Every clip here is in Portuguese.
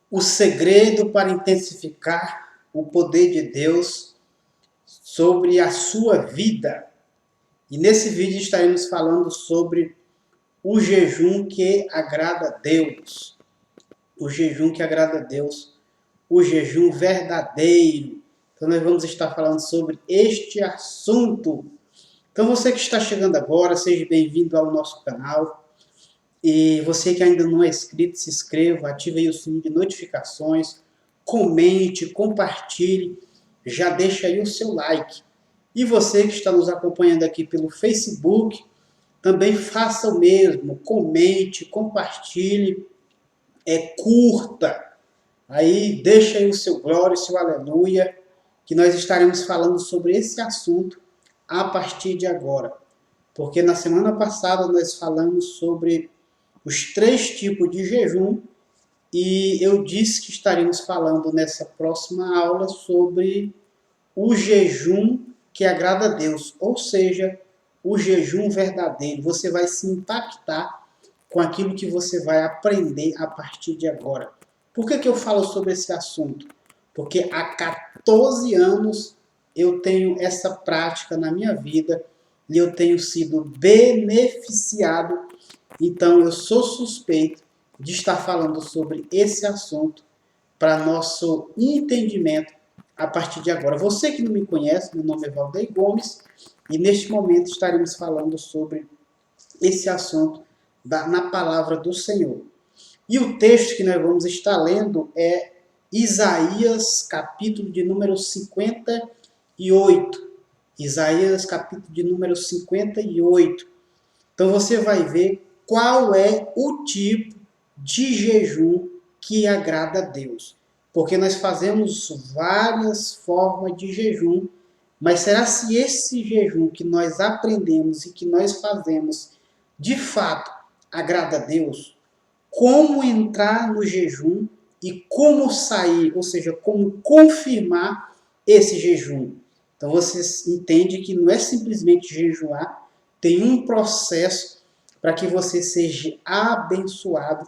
O segredo para intensificar o poder de Deus sobre a sua vida. E nesse vídeo estaremos falando sobre o jejum que agrada a Deus. O jejum que agrada a Deus. O jejum verdadeiro. Então nós vamos estar falando sobre este assunto. Então você que está chegando agora, seja bem-vindo ao nosso canal. E você que ainda não é inscrito, se inscreva, ative aí o sininho de notificações, comente, compartilhe, já deixa aí o seu like. E você que está nos acompanhando aqui pelo Facebook, também faça o mesmo, comente, compartilhe, curta. Aí deixa aí o seu glória, o seu aleluia, que nós estaremos falando sobre esse assunto a partir de agora. Porque na semana passada nós falamos sobre os 3 tipos de jejum e eu disse que estaríamos falando nessa próxima aula sobre o jejum que agrada a Deus, ou seja, o jejum verdadeiro. Você vai se impactar com aquilo que você vai aprender a partir de agora. Por que eu falo sobre esse assunto? Porque há 14 anos eu tenho essa prática na minha vida e eu tenho sido beneficiado. Então eu sou suspeito de estar falando sobre esse assunto para nosso entendimento a partir de agora. Você que não me conhece, meu nome é Valdeir Gomes e neste momento estaremos falando sobre esse assunto na palavra do Senhor. E o texto que nós vamos estar lendo é Isaías, capítulo de número 58. Isaías, capítulo de número 58. Então você vai ver qual é o tipo de jejum que agrada a Deus. Porque nós fazemos várias formas de jejum, mas será se esse jejum que nós aprendemos e que nós fazemos de fato agrada a Deus? Como entrar no jejum e como sair, ou seja, como confirmar esse jejum. Então você entende que não é simplesmente jejuar, tem um processo para que você seja abençoado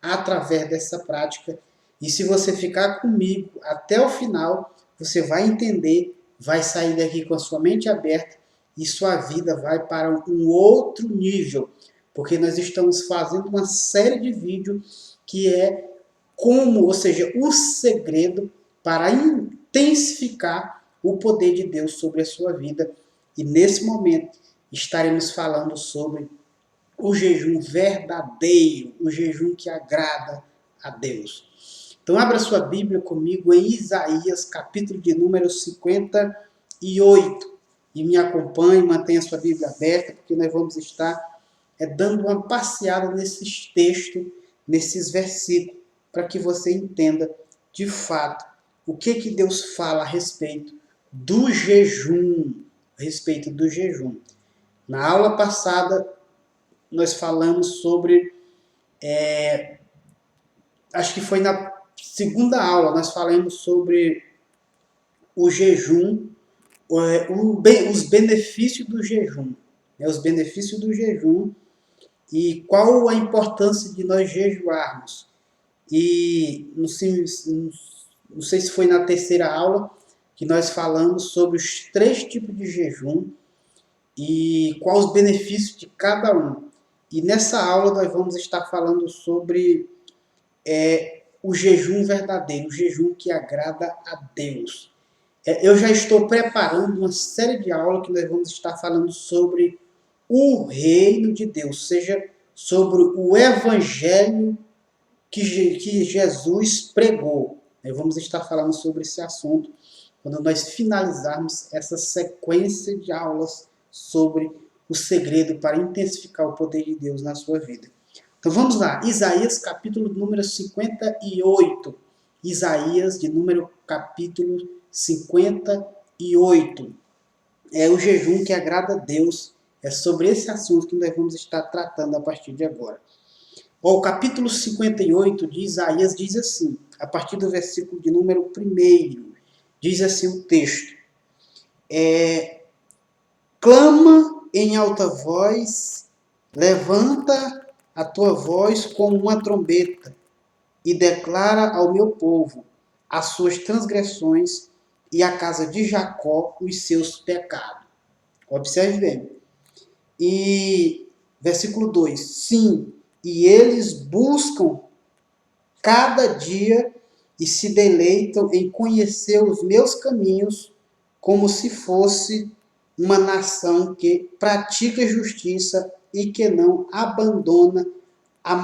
através dessa prática. E se você ficar comigo até o final, você vai entender, vai sair daqui com a sua mente aberta e sua vida vai para um outro nível. Porque nós estamos fazendo uma série de vídeos que é como, ou seja, o segredo para intensificar o poder de Deus sobre a sua vida. E nesse momento estaremos falando sobre o jejum verdadeiro, o jejum que agrada a Deus. Então abra sua Bíblia comigo em Isaías, capítulo de número 58. E me acompanhe, mantenha sua Bíblia aberta, porque nós vamos estar dando uma passeada nesses textos, nesses versículos, para que você entenda de fato o que Deus fala a respeito do jejum. A respeito do jejum. Na aula passada, nós falamos sobre, acho que foi na segunda aula, nós falamos sobre o jejum, os benefícios do jejum. Os benefícios do jejum e qual a importância de nós jejuarmos. E não sei se foi na terceira aula que nós falamos sobre os 3 tipos de jejum e quais os benefícios de cada um. E nessa aula nós vamos estar falando sobre o jejum verdadeiro, o jejum que agrada a Deus. Eu já estou preparando uma série de aulas que nós vamos estar falando sobre o reino de Deus, seja sobre o evangelho que Jesus pregou. Vamos estar falando sobre esse assunto quando nós finalizarmos essa sequência de aulas sobre o segredo para intensificar o poder de Deus na sua vida. Então vamos lá, Isaías capítulo número 58. Isaías de número capítulo 58. É o jejum que agrada a Deus. É sobre esse assunto que nós vamos estar tratando a partir de agora. O capítulo 58 de Isaías diz assim, a partir do versículo de número 1, diz assim o texto: clama em alta voz, levanta a tua voz como uma trombeta, e declara ao meu povo as suas transgressões e à casa de Jacó os seus pecados. Observe bem. E versículo 2: sim, e eles buscam cada dia e se deleitam em conhecer os meus caminhos, como se fosse uma nação que pratica justiça e que não abandona o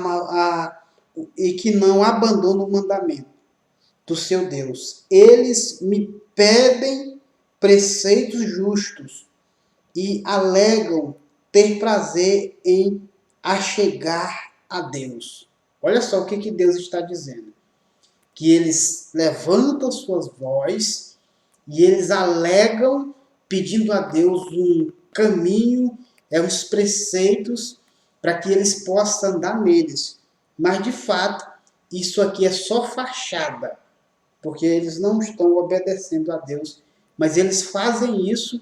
mandamento do seu Deus. Eles me pedem preceitos justos e alegam ter prazer em achegar a Deus. Olha só o que Deus está dizendo. Que eles levantam suas vozes e eles alegam pedindo a Deus um caminho, uns preceitos para que eles possam andar neles. Mas de fato, isso aqui é só fachada, porque eles não estão obedecendo a Deus, mas eles fazem isso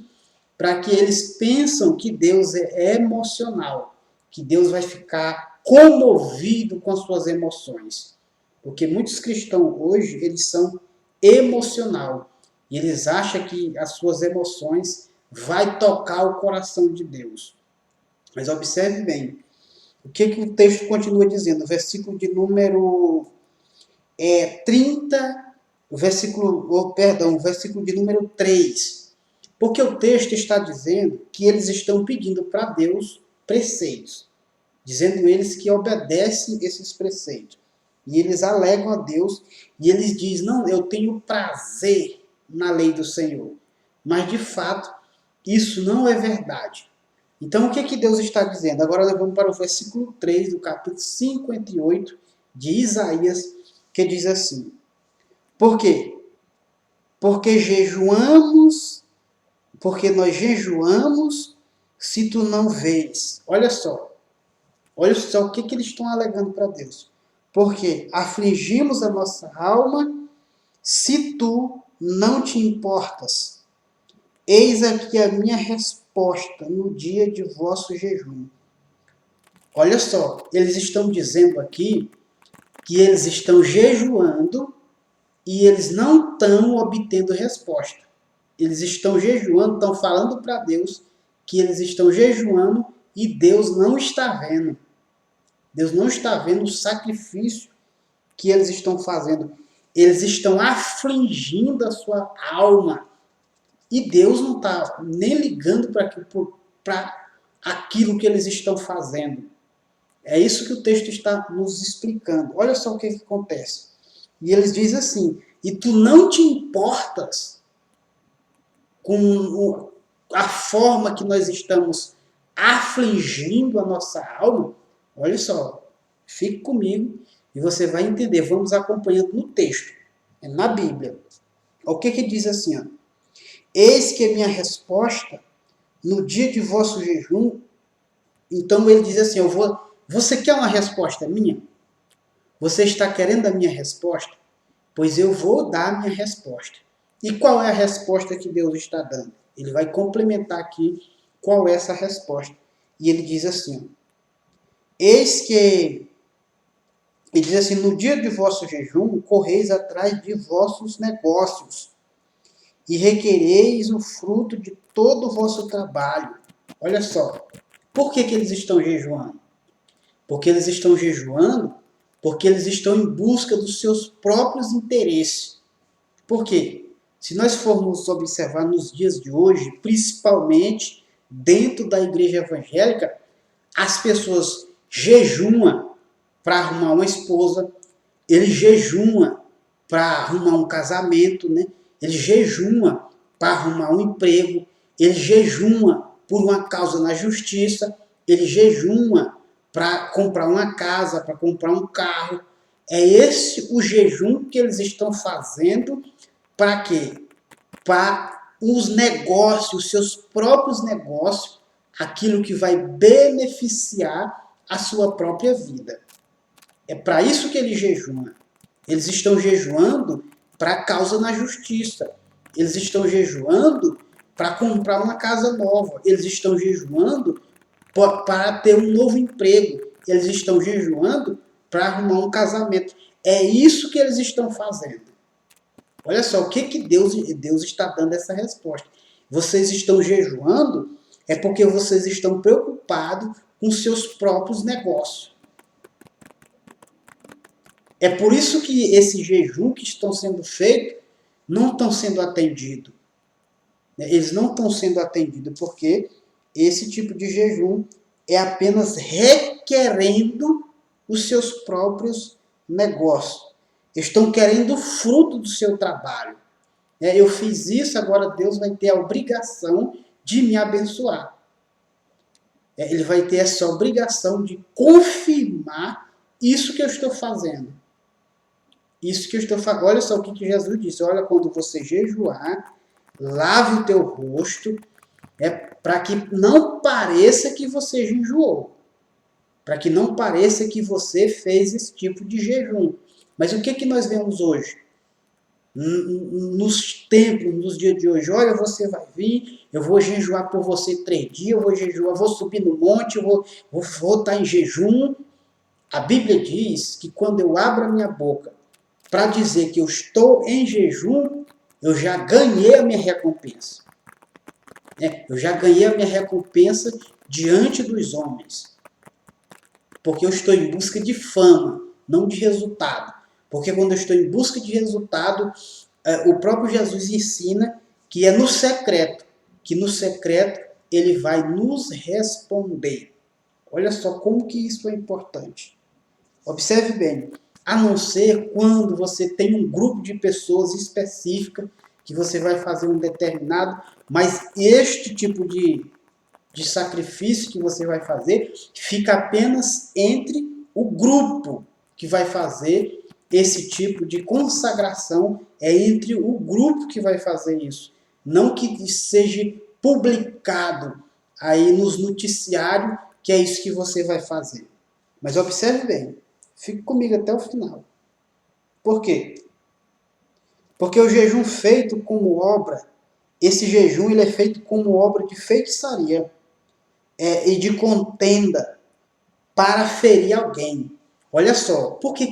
para que eles pensam que Deus é emocional, que Deus vai ficar comovido com as suas emoções. Porque muitos cristãos hoje, eles são emocional. E eles acham que as suas emoções vai tocar o coração de Deus. Mas observe bem, o que o texto continua dizendo? Versículo de número 30, versículo de número 3. Porque o texto está dizendo que eles estão pedindo para Deus preceitos, dizendo eles que obedecem esses preceitos. E eles alegam a Deus e eles dizem, não, eu tenho prazer na lei do Senhor. Mas de fato, isso não é verdade. Então o que Deus está dizendo? Agora nós vamos para o versículo 3 do capítulo 58 de Isaías, que diz assim: por quê? Porque nós jejuamos se tu não vês. Olha só o que eles estão alegando para Deus. Porque afligimos a nossa alma se tu não te importas. Eis aqui a minha resposta no dia de vosso jejum. Olha só, eles estão dizendo aqui que eles estão jejuando e eles não estão obtendo resposta. Eles estão jejuando, estão falando para Deus que eles estão jejuando e Deus não está vendo. Deus não está vendo o sacrifício que eles estão fazendo. Eles estão afligindo a sua alma. E Deus não está nem ligando para aquilo que eles estão fazendo. É isso que o texto está nos explicando. Olha só o que acontece. E eles dizem assim: e tu não te importas com a forma que nós estamos afligindo a nossa alma? Olha só, fique comigo e você vai entender. Vamos acompanhando no texto, na Bíblia. O que diz assim? Ó, eis que a minha resposta no dia de vosso jejum. Então ele diz assim: você quer uma resposta minha? Você está querendo a minha resposta? Pois eu vou dar a minha resposta. E qual é a resposta que Deus está dando? Ele vai complementar aqui qual é essa resposta. E ele diz assim: eis que... Ele diz assim: no dia de vosso jejum, correis atrás de vossos negócios e requereis o fruto de todo o vosso trabalho. Olha só, por que eles estão jejuando? Porque eles estão jejuando porque eles estão em busca dos seus próprios interesses. Por quê? Se nós formos observar nos dias de hoje, principalmente dentro da igreja evangélica, as pessoas jejuam para arrumar uma esposa, eles jejuam para arrumar um casamento, né? Eles jejuam para arrumar um emprego, eles jejuam por uma causa na justiça, eles jejuam para comprar uma casa, para comprar um carro. É esse o jejum que eles estão fazendo para quê? Para os negócios, os seus próprios negócios, aquilo que vai beneficiar a sua própria vida. É para isso que eles jejuam. Eles estão jejuando para a causa na justiça. Eles estão jejuando para comprar uma casa nova. Eles estão jejuando para ter um novo emprego. Eles estão jejuando para arrumar um casamento. É isso que eles estão fazendo. Olha só, o que Deus está dando essa resposta. Vocês estão jejuando é porque vocês estão preocupados com seus próprios negócios. É por isso que esse jejum que estão sendo feito não estão sendo atendidos. Eles não estão sendo atendidos porque esse tipo de jejum é apenas requerendo os seus próprios negócios. Estão querendo o fruto do seu trabalho. Eu fiz isso, agora Deus vai ter a obrigação de me abençoar. Ele vai ter essa obrigação de confirmar isso que eu estou fazendo. Isso que eu estou fazendo. Olha só o que Jesus disse. Olha, quando você jejuar, lave o teu rosto, para que não pareça que você jejuou. Para que não pareça que você fez esse tipo de jejum. Mas o que nós vemos hoje? Nos templos, nos dias de hoje, olha, você vai vir, eu vou jejuar por você 3 dias, eu vou jejuar, vou subir no monte, eu vou estar em jejum. A Bíblia diz que quando eu abro a minha boca para dizer que eu estou em jejum, eu já ganhei a minha recompensa. Eu já ganhei a minha recompensa diante dos homens. Porque eu estou em busca de fama, não de resultado. Porque quando eu estou em busca de resultado, o próprio Jesus ensina que é no secreto. Que no secreto ele vai nos responder. Olha só como que isso é importante. Observe bem. A não ser quando você tem um grupo de pessoas específica que você vai fazer um determinado, mas este tipo de sacrifício que você vai fazer fica apenas entre o grupo que vai fazer esse tipo de consagração, é entre o grupo que vai fazer isso. Não que seja publicado aí nos noticiários que é isso que você vai fazer. Mas observe bem, fique comigo até o final. Por quê? Porque o jejum feito como obra, esse jejum ele é feito como obra de feitiçaria e de contenda para ferir alguém. Olha só, por que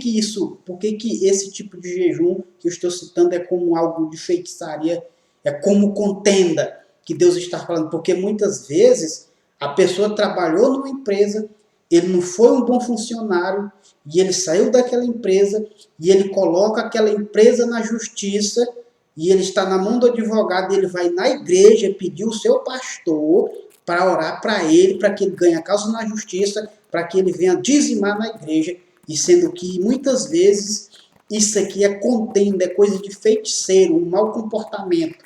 esse tipo de jejum que eu estou citando é como algo de feitiçaria, é como contenda que Deus está falando? Porque muitas vezes a pessoa trabalhou numa empresa, ele não foi um bom funcionário, e ele saiu daquela empresa, e ele coloca aquela empresa na justiça, e ele está na mão do advogado, e ele vai na igreja pedir o seu pastor para orar para ele, para que ele ganhe a causa na justiça, para que ele venha dizimar na igreja, e sendo que muitas vezes isso aqui é contenda, é coisa de feiticeiro, um mau comportamento,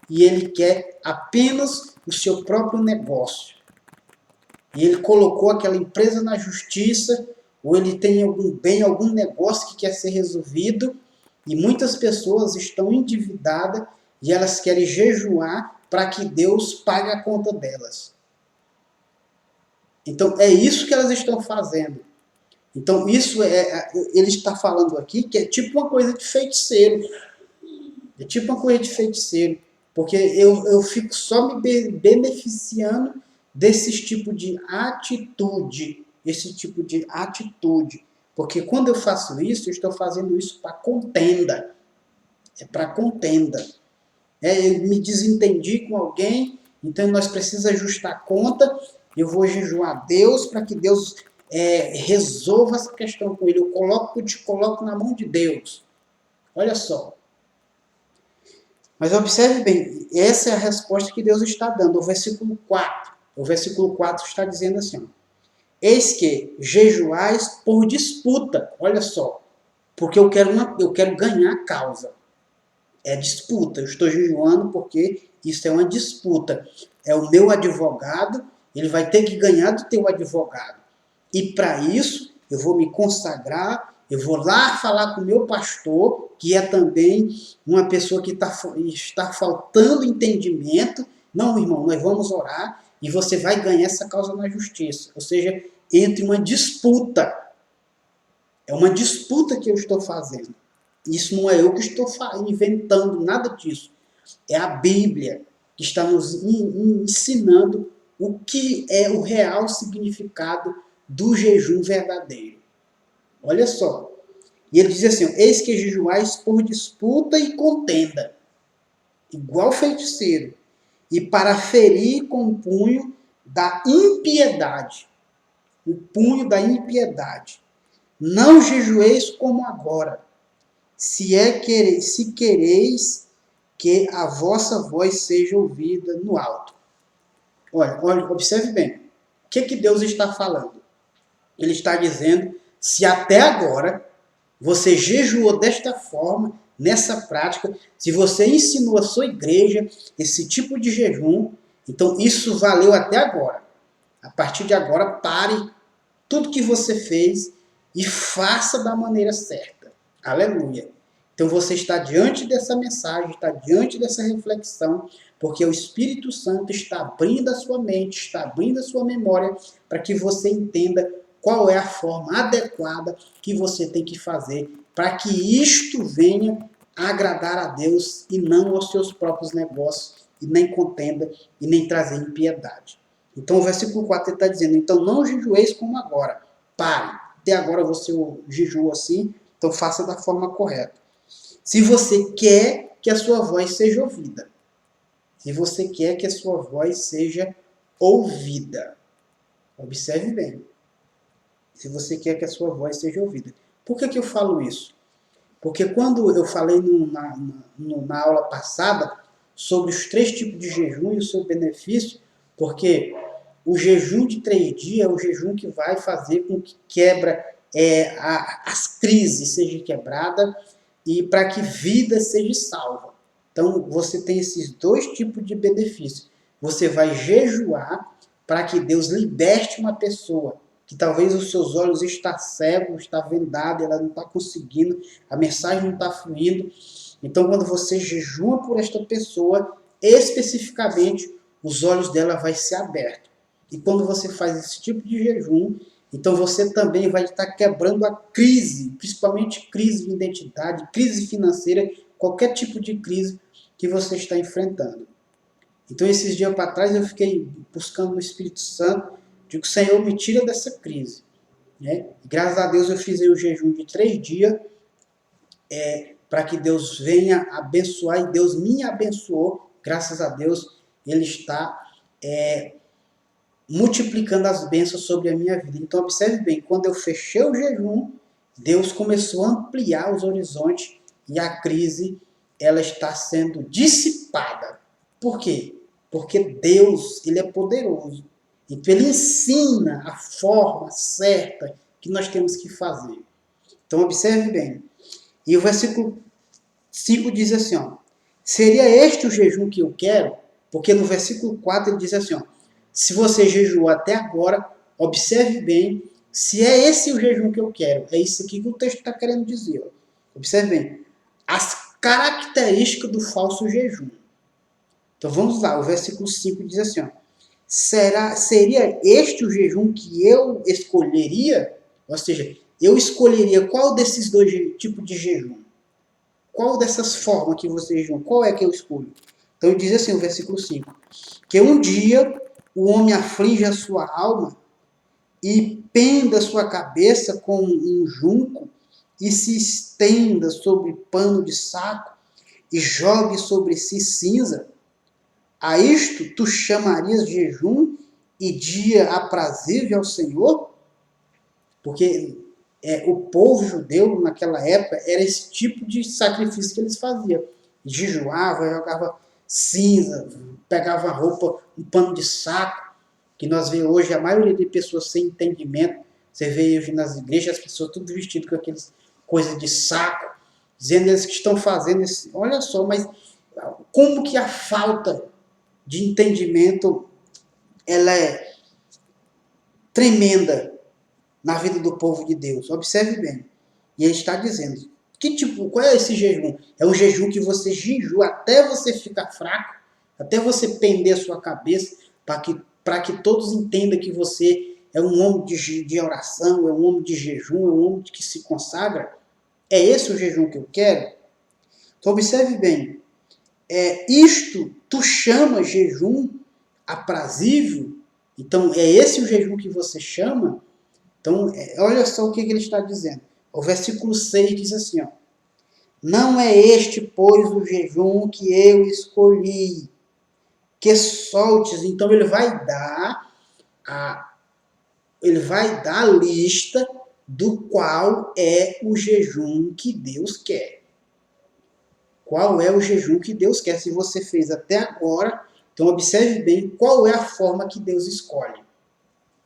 e ele quer apenas o seu próprio negócio. E ele colocou aquela empresa na justiça, ou ele tem algum bem, algum negócio que quer ser resolvido, e muitas pessoas estão endividadas e elas querem jejuar para que Deus pague a conta delas. Então é isso que elas estão fazendo. Então isso ele está falando aqui que é tipo uma coisa de feiticeiro. É tipo uma coisa de feiticeiro. Porque eu fico só me beneficiando desse tipo de atitude. Esse tipo de atitude. Porque quando eu faço isso, eu estou fazendo isso para contenda. É para contenda. Eu me desentendi com alguém, então nós precisamos ajustar a conta. Eu vou jejuar a Deus para que Deus resolva essa questão com ele. Eu te coloco na mão de Deus. Olha só. Mas observe bem, essa é a resposta que Deus está dando. O versículo 4. O versículo 4 está dizendo assim: eis que jejuais por disputa. Olha só. Porque eu quero ganhar a causa. É disputa. Eu estou jejuando porque isso é uma disputa. É o meu advogado, ele vai ter que ganhar do teu advogado. E para isso, eu vou me consagrar, eu vou lá falar com o meu pastor, que é também uma pessoa que está faltando entendimento. Não, irmão, nós vamos orar e você vai ganhar essa causa na justiça. Ou seja, entre uma disputa. É uma disputa que eu estou fazendo. Isso não é eu que estou inventando nada disso. É a Bíblia que está nos ensinando o que é o real significado do jejum verdadeiro. Olha só. E ele diz assim, eis que jejuais por disputa e contenda, igual feiticeiro, e para ferir com o punho da impiedade. O punho da impiedade. Não jejueis como agora, se quereis que a vossa voz seja ouvida no alto. Olha, observe bem. O que Deus está falando? Ele está dizendo, se até agora você jejuou desta forma, nessa prática, se você ensinou a sua igreja esse tipo de jejum, então isso valeu até agora. A partir de agora, pare tudo que você fez e faça da maneira certa. Aleluia. Então você está diante dessa mensagem, está diante dessa reflexão, porque o Espírito Santo está abrindo a sua mente, está abrindo a sua memória, para que você entenda qual é a forma adequada que você tem que fazer, para que isto venha agradar a Deus e não aos seus próprios negócios, e nem contenda, e nem trazer impiedade. Então o versículo 4 está dizendo, então não jejueis como agora, pare. Até agora você jejuou assim, então faça da forma correta. Se você quer que a sua voz seja ouvida. Se você quer que a sua voz seja ouvida. Observe bem. Se você quer que a sua voz seja ouvida. Por que eu falo isso? Porque quando eu falei na aula passada sobre os 3 tipos de jejum e o seu benefício, porque o jejum de 3 dias é o jejum que vai fazer com que quebra as crises sejam quebradas e para que vida seja salva. Então, você tem esses 2 tipos de benefícios. Você vai jejuar para que Deus liberte uma pessoa que talvez os seus olhos estão cegos, está vendado, ela não está conseguindo, a mensagem não está fluindo. Então, quando você jejua por esta pessoa, especificamente, os olhos dela vai ser abertos. E quando você faz esse tipo de jejum, então você também vai estar quebrando a crise, principalmente crise de identidade, crise financeira, qualquer tipo de crise que você está enfrentando. Então, esses dias para trás, eu fiquei buscando o Espírito Santo, digo, Senhor, me tira dessa crise. Né? E, graças a Deus, eu fiz aí o jejum de 3 dias, para que Deus venha abençoar, e Deus me abençoou, graças a Deus, Ele está multiplicando as bênçãos sobre a minha vida. Então, observe bem, quando eu fechei o jejum, Deus começou a ampliar os horizontes e a crise ela está sendo dissipada. Por quê? Porque Deus, Ele é poderoso. Então, Ele ensina a forma certa que nós temos que fazer. Então, observe bem. E o versículo 5 diz assim, ó, seria este o jejum que eu quero? Porque no versículo 4 ele diz assim, ó, se você jejuou até agora, observe bem se é esse o jejum que eu quero. É isso aqui que o texto está querendo dizer. Ó. Observe bem. As características do falso jejum. Então vamos lá, o versículo 5 diz assim, ó, seria este o jejum que eu escolheria? Ou seja, eu escolheria qual desses 2 tipos de jejum? Qual dessas formas que você jejum? Qual é que eu escolho? Então diz assim o versículo 5, que um dia o homem aflige a sua alma e penda sua cabeça com um junco e se estenda sobre pano de saco e jogue sobre si cinza. A isto tu chamarias jejum e dia aprazível ao Senhor? Porque o povo judeu naquela época era esse tipo de sacrifício que eles faziam. Jejuava, jogava cinza, pegava roupa, um pano de saco, que nós vemos hoje a maioria de pessoas sem entendimento. Você vê hoje nas igrejas as pessoas tudo vestidas com aquelas coisas de saco, dizendo eles que estão fazendo isso. Olha só, mas como que a falta de entendimento ela é tremenda na vida do povo de Deus. Observe bem. E ele está dizendo, qual é esse jejum? É um jejum que você jejua até você ficar fraco, até você pender a sua cabeça, para que todos entendam que você é um homem de oração, é um homem de jejum, é um homem que se consagra. É esse o jejum que eu quero? Então observe bem. Isto tu chama jejum aprazível? Então é esse o jejum que você chama? Então, olha só o que ele está dizendo. O versículo 6 diz assim, ó, não é este, pois, o jejum que eu escolhi, que soltes. Então ele vai dar a lista do qual é o jejum que Deus quer. Qual é o jejum que Deus quer? Se você fez até agora, então observe bem qual é a forma que Deus escolhe.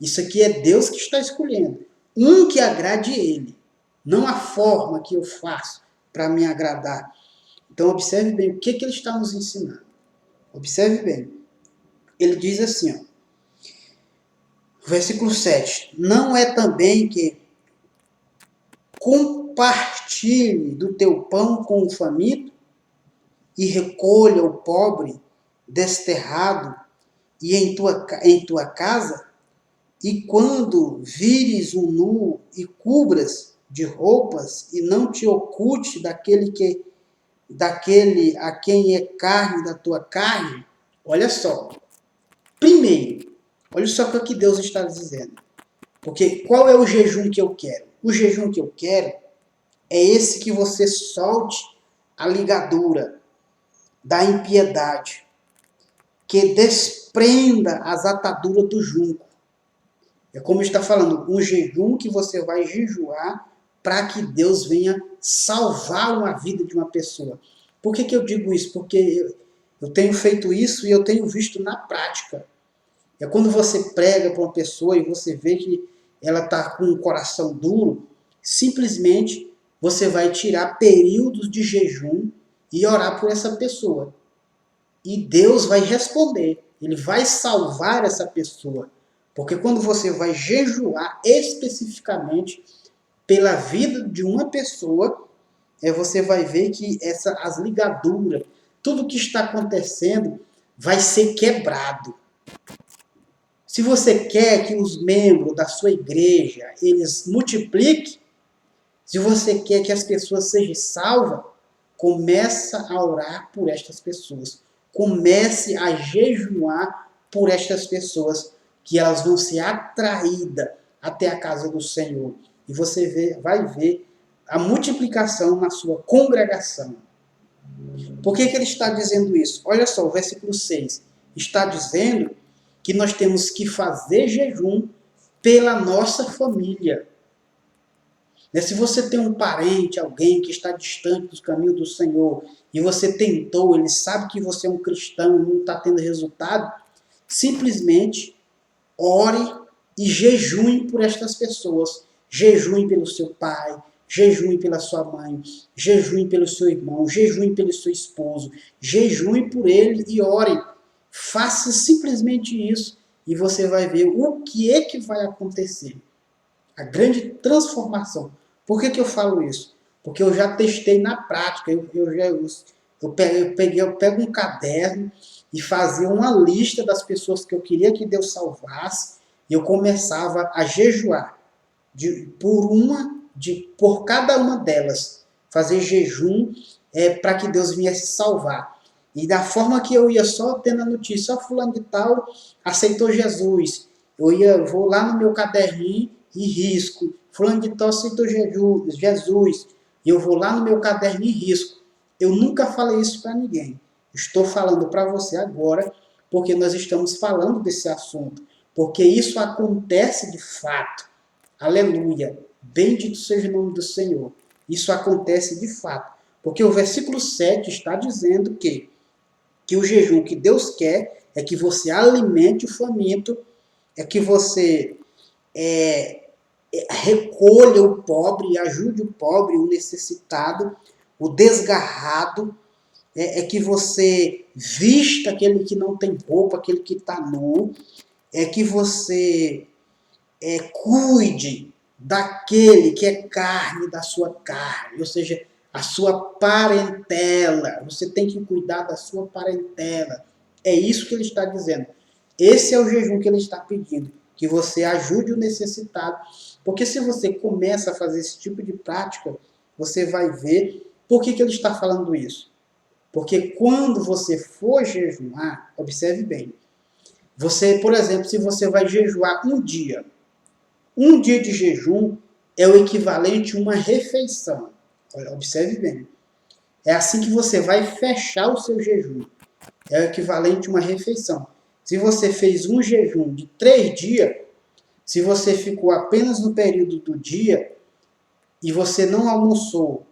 Isso aqui é Deus que está escolhendo. Um que agrade Ele, não a forma que eu faço para me agradar. Então observe bem o que Ele está nos ensinando. Observe bem. Ele diz assim, ó, versículo 7. Não é também que compartilhe do teu pão com o faminto e recolha o pobre desterrado e em tua casa? E quando vires um nu e cubras de roupas e não te oculte daquele a quem é carne da tua carne? Olha só. Primeiro, olha só o que Deus está dizendo. Porque qual é o jejum que eu quero? O jejum que eu quero é esse que você solte a ligadura da impiedade, que desprenda as ataduras do junco. É como está falando, um jejum que você vai jejuar para que Deus venha salvar uma vida de uma pessoa. Por que eu digo isso? Porque eu tenho feito isso e eu tenho visto na prática. É quando você prega para uma pessoa e você vê que ela está com um coração duro, simplesmente você vai tirar períodos de jejum e orar por essa pessoa. E Deus vai responder. Ele vai salvar essa pessoa. Porque quando você vai jejuar especificamente pela vida de uma pessoa, você vai ver que as ligaduras, tudo que está acontecendo vai ser quebrado. Se você quer que os membros da sua igreja, eles multipliquem, se você quer que as pessoas sejam salvas, começa a orar por estas pessoas. Comece a jejuar por estas pessoas, que elas vão ser atraídas até a casa do Senhor. E você vai ver a multiplicação na sua congregação. Por que ele está dizendo isso? Olha só, o versículo 6 está dizendo que nós temos que fazer jejum pela nossa família. Se você tem um parente, alguém que está distante dos caminhos do Senhor, e você tentou, ele sabe que você é um cristão e não está tendo resultado, simplesmente ore e jejue por estas pessoas. Jejue pelo seu pai, jejue pela sua mãe, jejue pelo seu irmão, jejue pelo seu esposo, jejue por ele e ore. Faça simplesmente isso e você vai ver o que é que vai acontecer. A grande transformação. Por que eu falo isso? Porque eu já testei na prática. Eu pego um caderno e fazia uma lista das pessoas que eu queria que Deus salvasse e eu começava a jejuar por cada uma delas. Fazer jejum para que Deus viesse salvar. E da forma que eu ia só tendo a notícia, fulano de tal aceitou Jesus. Vou lá no meu caderninho e risco. Fulano de tal aceitou Jesus. E eu vou lá no meu caderno e risco. Eu nunca falei isso para ninguém. Estou falando para você agora, porque nós estamos falando desse assunto. Porque isso acontece de fato. Aleluia. Bendito seja o nome do Senhor. Isso acontece de fato. Porque o versículo 7 está dizendo que o jejum que Deus quer é que você alimente o faminto, é que você recolha o pobre, ajude o pobre, o necessitado, o desgarrado, é que você vista aquele que não tem roupa, aquele que está nu, é que você cuide daquele que é carne da sua carne, ou seja, a sua parentela. Você tem que cuidar da sua parentela. É isso que ele está dizendo. Esse é o jejum que ele está pedindo, que você ajude o necessitado. Porque se você começa a fazer esse tipo de prática, você vai ver por que ele está falando isso. Porque quando você for jejuar, observe bem, você, por exemplo, se você vai jejuar um dia de jejum, é o equivalente a uma refeição. Observe bem. É assim que você vai fechar o seu jejum. É o equivalente a uma refeição. Se você fez um jejum de 3 dias, se você ficou apenas no período do dia e você não almoçou,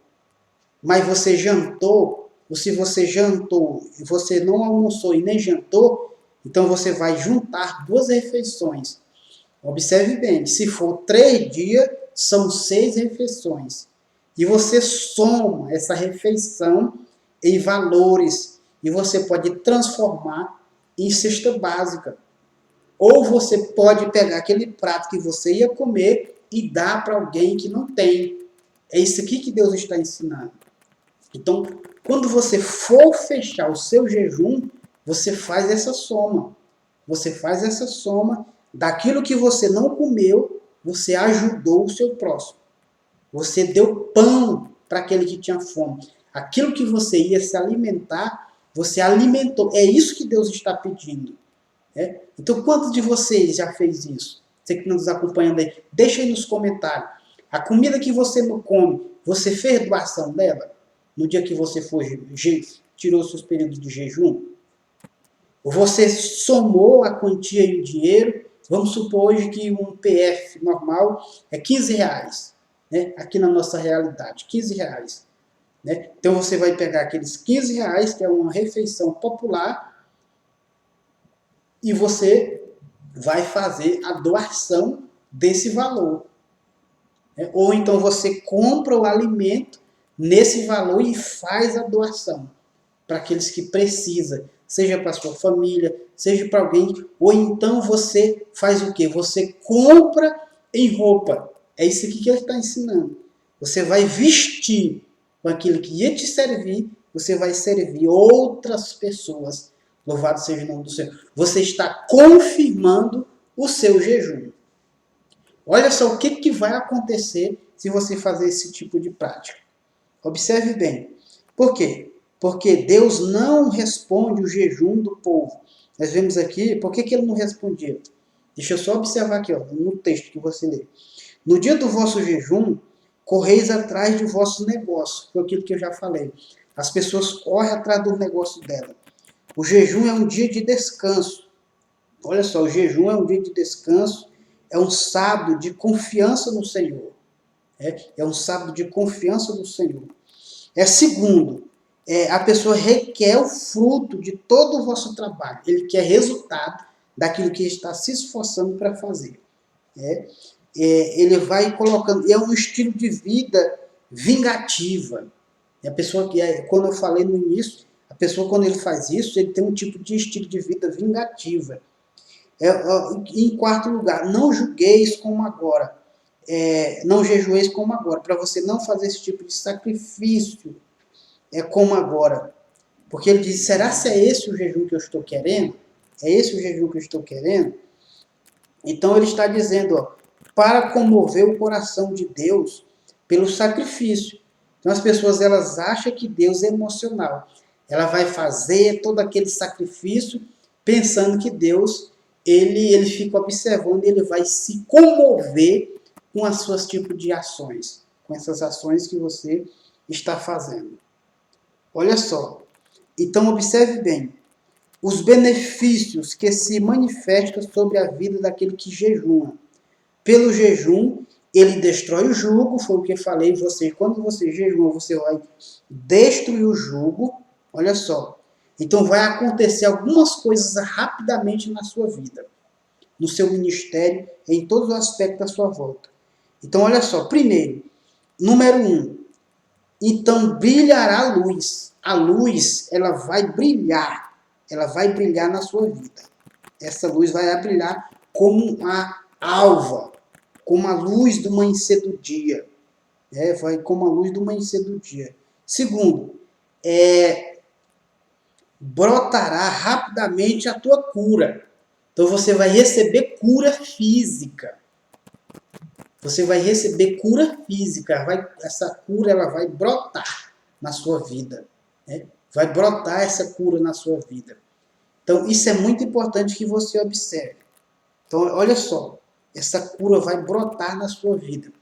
mas você jantou, ou se você jantou e você não almoçou e nem jantou, então você vai juntar 2 refeições. Observe bem, se for 3 dias, são 6 refeições. E você soma essa refeição em valores e você pode transformar em cesta básica. Ou você pode pegar aquele prato que você ia comer e dar para alguém que não tem. É isso aqui que Deus está ensinando. Então, quando você for fechar o seu jejum, você faz essa soma. Você faz essa soma daquilo que você não comeu, você ajudou o seu próximo. Você deu pão para aquele que tinha fome. Aquilo que você ia se alimentar, você alimentou. É isso que Deus está pedindo. Então, quantos de vocês já fez isso? Você que está nos acompanhando aí, deixa aí nos comentários. A comida que você não come, você fez doação dela? No dia que você tirou seus períodos de jejum? Você somou a quantia em dinheiro? Vamos supor hoje que um PF normal é R$ 15, né? Aqui na nossa realidade, R$ 15. Né? Então você vai pegar aqueles R$ 15, que é uma refeição popular, e você vai fazer a doação desse valor. Ou então você compra o alimento nesse valor e faz a doação para aqueles que precisam, seja para sua família, seja para alguém, ou então você faz o quê? Você compra em roupa. É isso aqui que ele está ensinando. Você vai vestir com aquilo que ia te servir, você vai servir outras pessoas. Louvado seja o nome do Senhor. Você está confirmando o seu jejum. Olha só o que vai acontecer se você fazer esse tipo de prática. Observe bem. Por quê? Porque Deus não responde o jejum do povo. Nós vemos aqui, por que ele não respondia? Deixa eu só observar aqui, ó, no texto que você lê. No dia do vosso jejum, correis atrás de vossos negócios. Foi aquilo que eu já falei. As pessoas correm atrás do negócio dela. O jejum é um dia de descanso. Olha só, o jejum é um dia de descanso, é um sábado de confiança no Senhor. É um sábado de confiança no Senhor. Segundo, a pessoa requer o fruto de todo o vosso trabalho. Ele quer resultado daquilo que está se esforçando para fazer. Ele vai colocando, é um estilo de vida vingativa. A pessoa que, quando eu falei no início, a pessoa quando ele faz isso, ele tem um tipo de estilo de vida vingativa. Em quarto lugar, não julgueis como agora. Não jejueis como agora, para você não fazer esse tipo de sacrifício como agora. Porque ele diz, será se é esse o jejum que eu estou querendo? É esse o jejum que eu estou querendo? Então ele está dizendo, ó, para comover o coração de Deus pelo sacrifício. Então as pessoas elas acham que Deus é emocional. Ela vai fazer todo aquele sacrifício pensando que Deus ele fica observando e ele vai se comover com as suas tipos de ações, com essas ações que você está fazendo. Olha só. Então observe bem. Os benefícios que se manifestam sobre a vida daquele que jejuma. Pelo jejum, ele destrói o jugo, foi o que eu falei, quando você jejuma, você vai destruir o jugo. Olha só. Então vai acontecer algumas coisas rapidamente na sua vida, no seu ministério, em todos os aspectos da sua volta. Então olha só, primeiro, número 1, então brilhará a luz. A luz, ela vai brilhar na sua vida. Essa luz vai brilhar como a alva, como a luz do amanhecer do dia. Vai como a luz do amanhecer do dia. Segundo, brotará rapidamente a tua cura. Então você vai receber cura física. Você vai receber cura física. Essa cura ela vai brotar na sua vida. Vai brotar essa cura na sua vida. Então isso é muito importante que você observe. Então olha só, essa cura vai brotar na sua vida.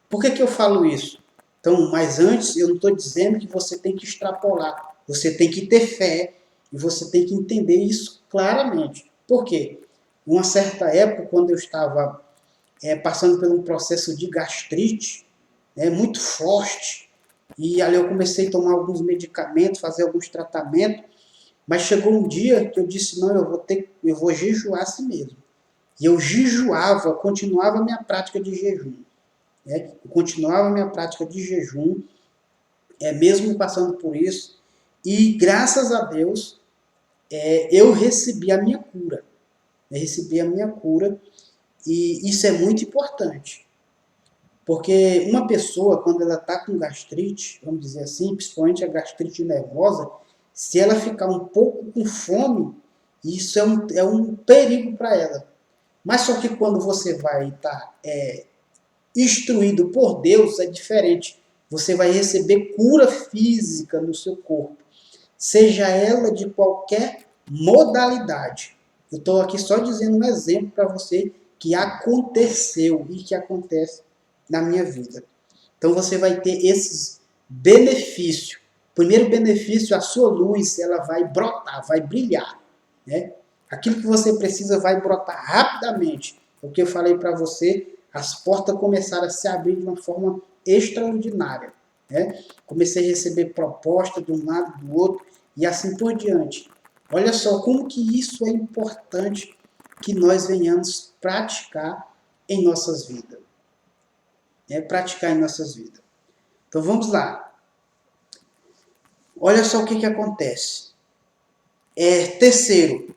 Por que eu falo isso? Então, mas antes, eu não estou dizendo que você tem que extrapolar. Você tem que ter fé e você tem que entender isso claramente. Por quê? Uma certa época, quando eu estava passando por um processo de gastrite muito forte, e ali eu comecei a tomar alguns medicamentos, fazer alguns tratamentos, mas chegou um dia que eu disse, não, eu vou jejuar assim mesmo. E eu jejuava, continuava a minha prática de jejum. Eu continuava a minha prática de jejum, mesmo passando por isso, e graças a Deus, eu recebi a minha cura. Eu recebi a minha cura, e isso é muito importante. Porque uma pessoa, quando ela está com gastrite, vamos dizer assim, principalmente a gastrite nervosa, se ela ficar um pouco com fome, isso é um perigo para ela. Mas só que quando você vai estar instruído por Deus, é diferente. Você vai receber cura física no seu corpo, seja ela de qualquer modalidade. Eu estou aqui só dizendo um exemplo para você que aconteceu e que acontece na minha vida. Então você vai ter esses benefícios. Primeiro benefício, a sua luz ela vai brotar, vai brilhar. Aquilo que você precisa vai brotar rapidamente. O que eu falei para você, as portas começaram a se abrir de uma forma extraordinária. Comecei a receber propostas de um lado e do outro e assim por diante. Olha só como que isso é importante que nós venhamos praticar em nossas vidas. Praticar em nossas vidas. Então vamos lá. Olha só o que acontece. Terceiro,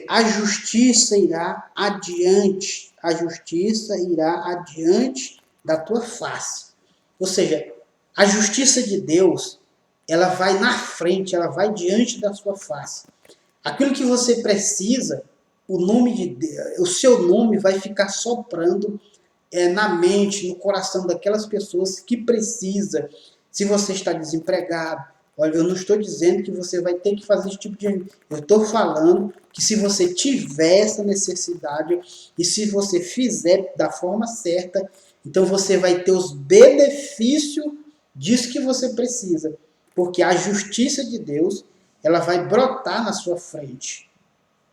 a justiça irá adiante. A justiça irá adiante da tua face. Ou seja, a justiça de Deus, ela vai na frente, ela vai diante da sua face. Aquilo que você precisa, o nome de Deus, o seu nome vai ficar soprando na mente, no coração daquelas pessoas que precisa. Se você está desempregado, olha, eu não estou dizendo que você vai ter que fazer esse tipo de... Eu estou falando que se você tiver essa necessidade e se você fizer da forma certa, então você vai ter os benefícios disso que você precisa. Porque a justiça de Deus, ela vai brotar na sua frente.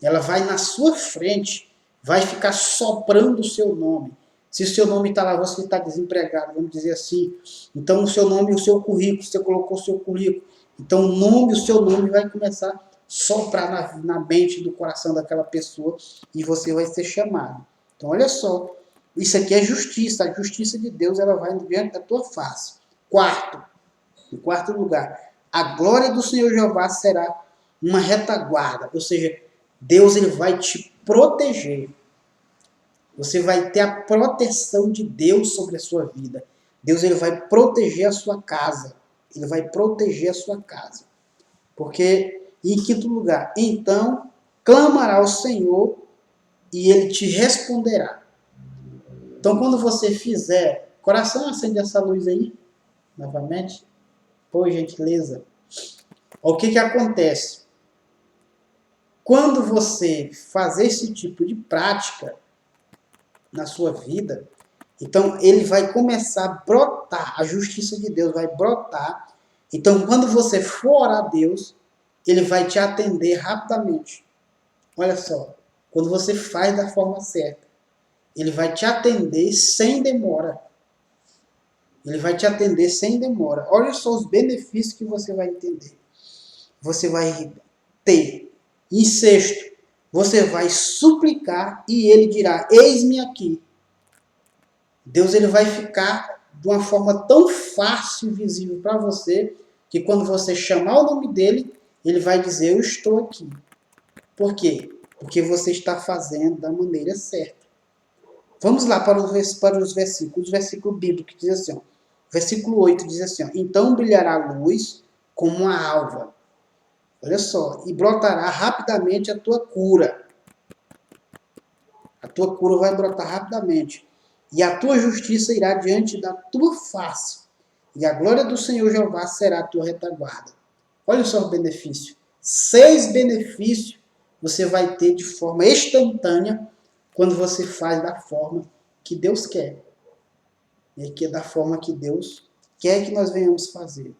Ela vai na sua frente, vai ficar soprando o seu nome. Se o seu nome está lá, você está desempregado, vamos dizer assim. Então, o seu nome, o seu currículo, você colocou o seu currículo. Então, o seu nome vai começar a soprar na mente do coração daquela pessoa e você vai ser chamado. Então, olha só. Isso aqui é justiça. A justiça de Deus, ela vai diante da tua face. Em quarto lugar, a glória do Senhor Jeová será uma retaguarda. Ou seja, Deus ele vai te proteger. Você vai ter a proteção de Deus sobre a sua vida. Deus ele vai proteger a sua casa. Ele vai proteger a sua casa. Porque, em quinto lugar, então clamará ao Senhor e ele te responderá. Então, quando você fizer... Coração, acende essa luz aí, novamente. Por gentileza. O que acontece? Quando você fazer esse tipo de prática na sua vida, então ele vai começar a brotar, a justiça de Deus vai brotar. Então, quando você for orar a Deus, ele vai te atender rapidamente. Olha só, quando você faz da forma certa, ele vai te atender sem demora. Ele vai te atender sem demora. Olha só os benefícios que você vai entender. Você vai ter. Em sexto, você vai suplicar e ele dirá, eis-me aqui. Deus ele vai ficar de uma forma tão fácil e visível para você, que quando você chamar o nome dele, ele vai dizer, eu estou aqui. Por quê? Porque você está fazendo da maneira certa. Vamos lá para os versículos. O versículo bíblico que diz assim, ó, versículo 8 diz assim, ó, então brilhará a luz como a alva. Olha só, e brotará rapidamente a tua cura. A tua cura vai brotar rapidamente. E a tua justiça irá diante da tua face. E a glória do Senhor Jeová será a tua retaguarda. Olha só o benefício. 6 benefícios você vai ter de forma instantânea quando você faz da forma que Deus quer. né, que é da forma que Deus quer que nós venhamos fazer.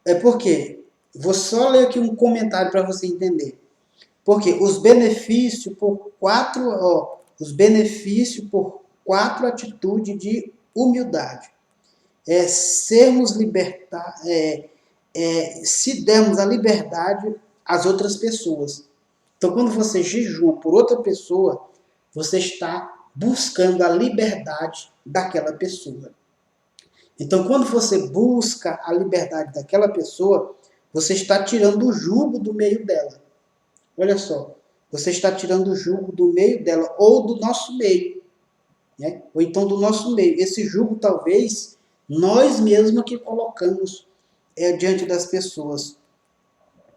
É porque, vou só ler aqui um comentário para você entender. Porque os benefícios por 4 atitudes de humildade. Sermos libertados, se dermos a liberdade às outras pessoas. Então, quando você jejuma por outra pessoa, você está buscando a liberdade daquela pessoa. Então, quando você busca a liberdade daquela pessoa, você está tirando o jugo do meio dela. Olha só, você está tirando o jugo do meio dela, ou do nosso meio, né? Ou então do nosso meio. Esse jugo, talvez, nós mesmos que colocamos diante das pessoas,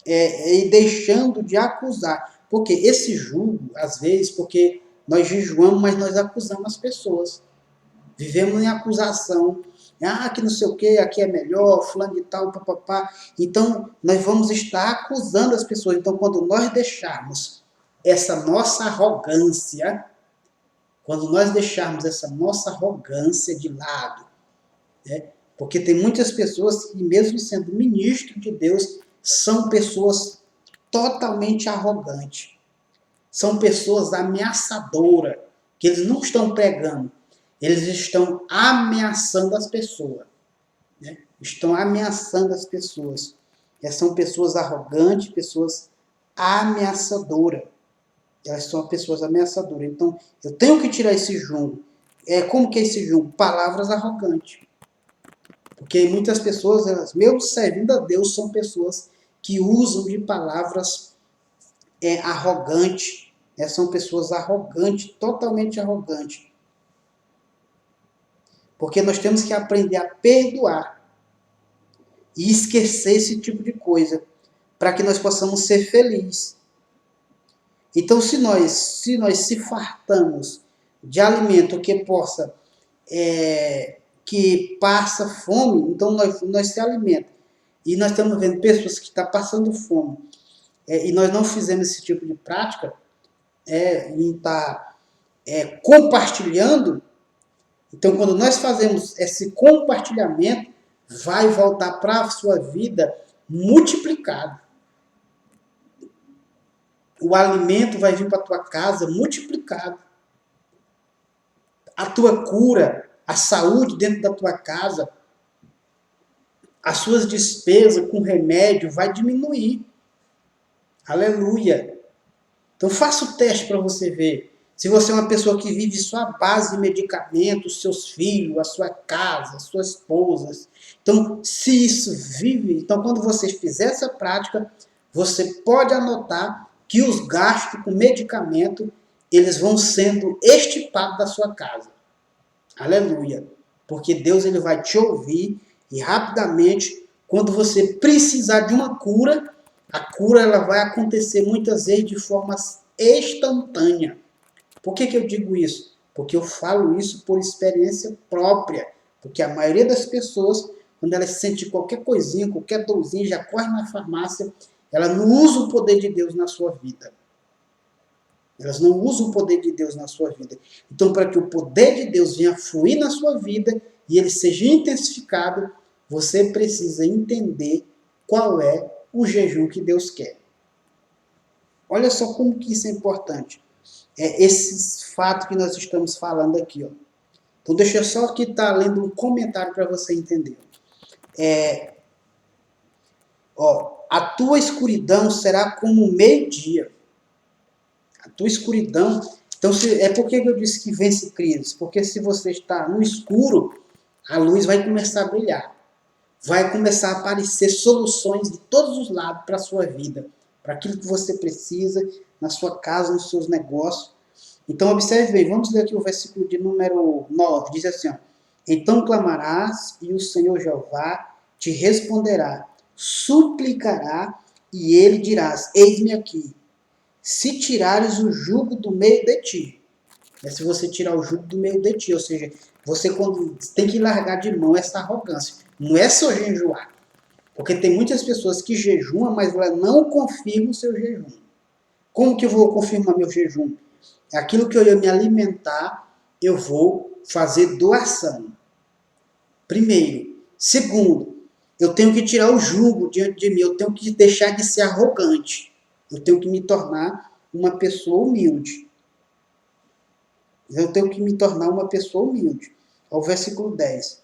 e deixando de acusar. Porque esse jugo, às vezes, porque nós jejuamos, mas nós acusamos as pessoas. Vivemos em acusação. Que não sei o que, aqui é melhor, fulano de tal, papapá. Então, nós vamos estar acusando as pessoas. Então, quando nós deixarmos essa nossa arrogância, de lado, né? Porque tem muitas pessoas que, mesmo sendo ministro de Deus, são pessoas totalmente arrogantes. São pessoas ameaçadoras, que eles não estão pregando, eles estão ameaçando as pessoas. Né? Estão ameaçando as pessoas. São pessoas arrogantes, pessoas ameaçadoras. Elas são pessoas ameaçadoras. Então, eu tenho que tirar esse jungo. Como que é esse jungo? Palavras arrogantes. Porque muitas pessoas, elas, mesmo servindo a Deus, são pessoas que usam de palavras arrogantes. São pessoas arrogantes, totalmente arrogantes. Porque nós temos que aprender a perdoar e esquecer esse tipo de coisa, para que nós possamos ser felizes. Então, se nós se fartamos de alimento que passa fome, então nós se alimentamos. E nós estamos vendo pessoas que estão passando fome, e nós não fizemos esse tipo de prática, e está compartilhando. Então, quando nós fazemos esse compartilhamento, vai voltar para a sua vida multiplicado. O alimento vai vir para a tua casa multiplicado. A tua cura, a saúde dentro da tua casa, as suas despesas com remédio vai diminuir. Aleluia. Então faça o teste para você ver. Se você é uma pessoa que vive só à base de medicamentos, seus filhos, a sua casa, a sua esposa. Então, se isso vive, então quando você fizer essa prática, você pode anotar que os gastos com medicamento, eles vão sendo extirpados da sua casa. Aleluia. Porque Deus, ele vai te ouvir e rapidamente, quando você precisar de uma cura, a cura ela vai acontecer muitas vezes de forma instantânea. Por que eu digo isso? Porque eu falo isso por experiência própria. Porque a maioria das pessoas, quando elas sentem qualquer coisinha, qualquer dorzinha, já corre na farmácia, ela não usa o poder de Deus na sua vida. Elas não usam o poder de Deus na sua vida. Então, para que o poder de Deus venha fluir na sua vida e ele seja intensificado, você precisa entender qual é o jejum que Deus quer. Olha só como que isso é importante. Esses fatos que nós estamos falando aqui. Ó. Então, deixa eu só aqui estar lendo um comentário para você entender. A tua escuridão será como o meio-dia. A tua escuridão. Então, por que eu disse que vence crises? Porque se você está no escuro, a luz vai começar a brilhar. Vai começar a aparecer soluções de todos os lados para a sua vida. Para aquilo que você precisa, na sua casa, nos seus negócios. Então, observe bem. Vamos ler aqui o versículo de número 9. Diz assim, ó, então clamarás e o Senhor Jeová te responderá. Suplicará e ele dirás, eis-me aqui. Se tirares o jugo do meio de ti. Se você tirar o jugo do meio de ti, ou seja, você tem que largar de mão essa arrogância. Não é só jejuar. Porque tem muitas pessoas que jejuam, mas ela não confirma o seu jejum. Como que eu vou confirmar meu jejum? Aquilo que eu ia me alimentar, eu vou fazer doação. Primeiro. Segundo, eu tenho que tirar o jugo diante de mim, eu tenho que deixar de ser arrogante. Eu tenho que me tornar uma pessoa humilde. Eu tenho que me tornar uma pessoa humilde. Ao versículo 10.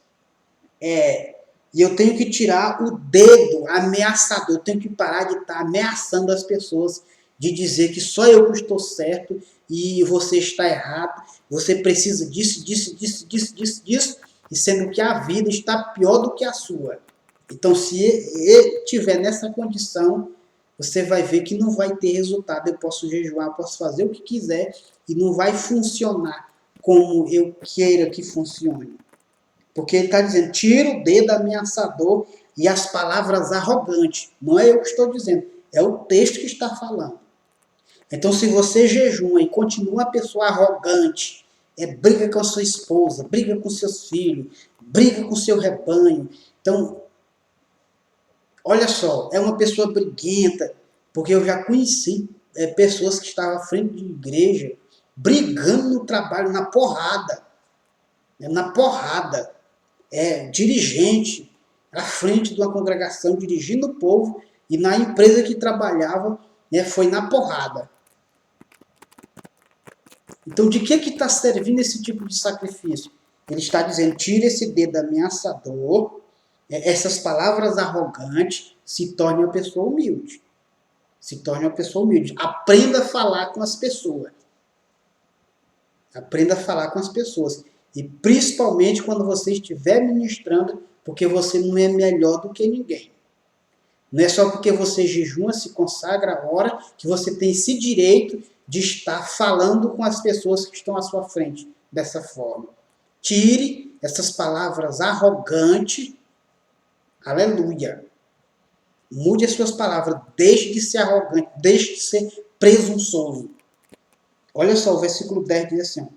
E eu tenho que tirar o dedo ameaçador. Eu tenho que parar de estar ameaçando as pessoas, de dizer que só eu que estou certo e você está errado. Você precisa disso, disso. E sendo que a vida está pior do que a sua. Então, se ele estiver nessa condição, você vai ver que não vai ter resultado. Eu posso jejuar, posso fazer o que quiser e não vai funcionar como eu queira que funcione. Porque ele está dizendo, tira o dedo ameaçador e as palavras arrogantes. Não é eu que estou dizendo, é o texto que está falando. Então, se você jejuma e continua uma pessoa arrogante, briga com a sua esposa, briga com seus filhos, briga com seu rebanho. Então, olha só, é uma pessoa briguenta, porque eu já conheci pessoas que estavam à frente de igreja, brigando no trabalho, na porrada. Na porrada. Dirigente, à frente de uma congregação, dirigindo o povo, e na empresa que trabalhava, foi na porrada. Então, de que está servindo esse tipo de sacrifício? Ele está dizendo, tira esse dedo ameaçador, essas palavras arrogantes, se torne uma pessoa humilde. Se torne uma pessoa humilde. Aprenda a falar com as pessoas. Aprenda a falar com as pessoas. E principalmente quando você estiver ministrando, porque você não é melhor do que ninguém. Não é só porque você jejuma, se consagra, ora, que você tem esse direito de estar falando com as pessoas que estão à sua frente dessa forma. Tire essas palavras arrogantes. Aleluia. Mude as suas palavras. Deixe de ser arrogante. Deixe de ser presunçoso. Olha só, o versículo 10 diz assim.